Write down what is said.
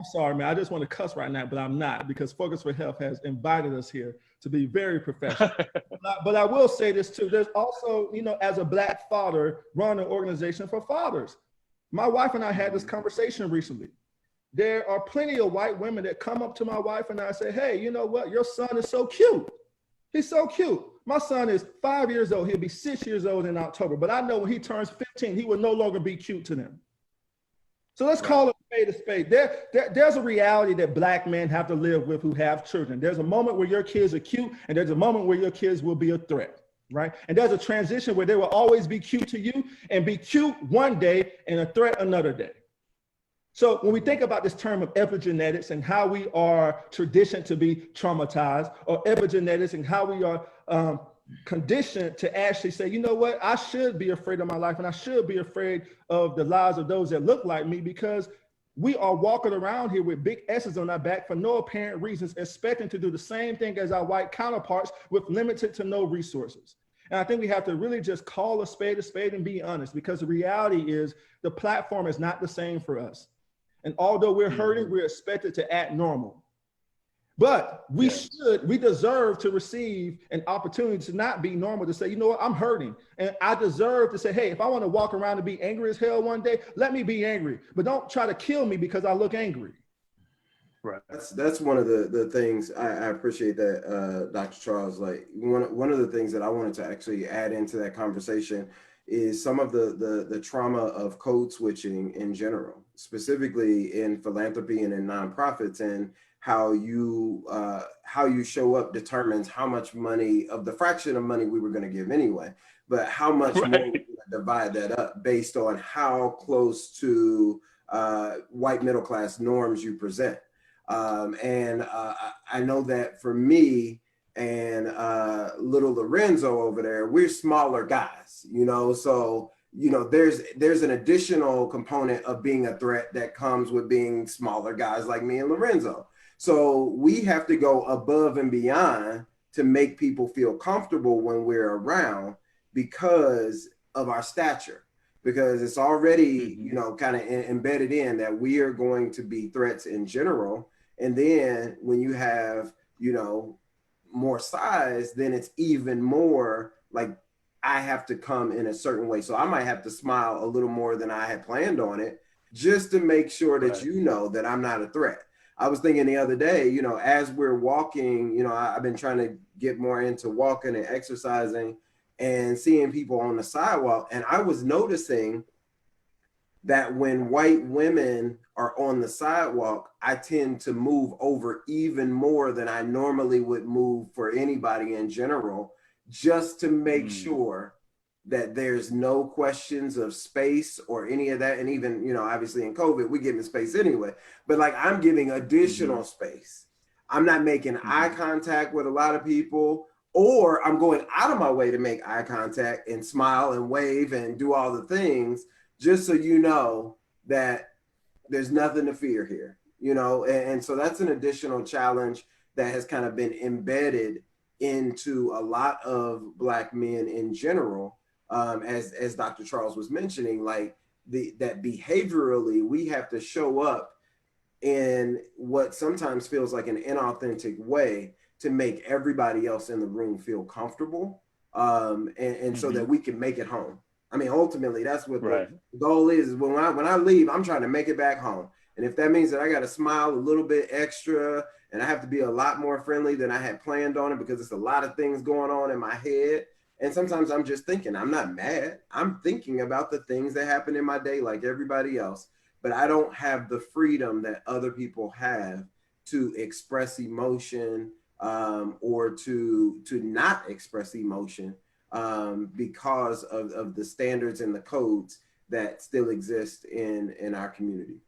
I'm sorry, man. I just want to cuss right now, but I'm not, because Focus for Health has invited us here to be very professional. But I will say this too. There's also, as a Black father, run an organization for fathers. My wife and I had this conversation recently. There are plenty of white women that come up to my wife and I say, hey, you know what? Your son is so cute. He's so cute. My son is 5 years old. He'll be 6 years old in October. But I know when he turns 15, he will no longer be cute to them. So let's call it spade a spade. There's a reality that Black men have to live with who have children. There's a moment where your kids are cute, and there's a moment where your kids will be a threat, right? And there's a transition where they will always be cute to you and be cute one day and a threat another day. So when we think about this term of epigenetics and how we are traditioned to be traumatized, or epigenetics and how we are conditioned to actually say, you know what, I should be afraid of my life and I should be afraid of the lives of those that look like me, because we are walking around here with big S's on our back for no apparent reasons, expecting to do the same thing as our white counterparts with limited to no resources. And I think we have to really just call a spade and be honest, because the reality is the platform is not the same for us. And although we're hurting, we're expected to act normal. But we deserve to receive an opportunity to not be normal, to say, you know what, I'm hurting. And I deserve to say, hey, if I want to walk around and be angry as hell one day, let me be angry. But don't try to kill me because I look angry. Right. That's one of the things I appreciate that, Dr. Charles. Like one of the things that I wanted to actually add into that conversation is some of the trauma of code switching in general, specifically in philanthropy and in nonprofits, and how you show up determines how much money of the fraction of money we were going to give anyway, but how much more we're going to divide that up based on how close to white middle class norms you present. I know that for me and little Lorenzo over there, we're smaller guys, so there's an additional component of being a threat that comes with being smaller guys like me and Lorenzo. So we have to go above and beyond to make people feel comfortable when we're around because of our stature, because it's already, kind of embedded in that we are going to be threats in general. And then when you have, more size, then it's even more like I have to come in a certain way. So I might have to smile a little more than I had planned on it, just to make sure that you know that I'm not a threat. I was thinking the other day, as we're walking, I've been trying to get more into walking and exercising and seeing people on the sidewalk. And I was noticing that when white women are on the sidewalk, I tend to move over even more than I normally would move for anybody in general, just to make sure that there's no questions of space or any of that. And even, obviously in COVID, we give in space anyway, but like I'm giving additional space. I'm not making eye contact with a lot of people, or I'm going out of my way to make eye contact and smile and wave and do all the things, just so you know that there's nothing to fear here, and so that's an additional challenge that has kind of been embedded into a lot of Black men in general. As Dr. Charles was mentioning, like that behaviorally, we have to show up in what sometimes feels like an inauthentic way to make everybody else in the room feel comfortable, and so that we can make it home. I mean, ultimately, that's what the goal is. When I leave, I'm trying to make it back home. And if that means that I got to smile a little bit extra and I have to be a lot more friendly than I had planned on it, because it's a lot of things going on in my head. And sometimes I'm just thinking, I'm not mad. I'm thinking about the things that happen in my day like everybody else. But I don't have the freedom that other people have to express emotion, or to not express emotion, because of the standards and the codes that still exist in our community.